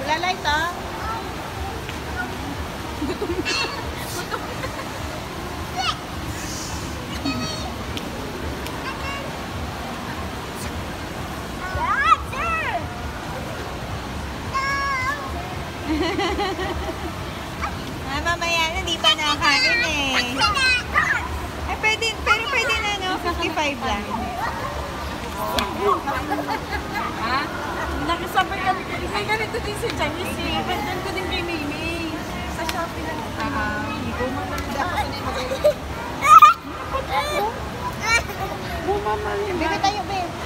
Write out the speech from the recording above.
Lalay to. Gutom na. Gutom na. Mamaya na, di pa nakakain eh. Ay, pwede, pero pwede na, no? 55 lang. Ha? Nakasabay ka. Kaya ganito din si Janice eh. Ganyan ko din kay Mimi. Sa Shopee lang. Bumamali ako. Bumamali. Bebe tayo, babe.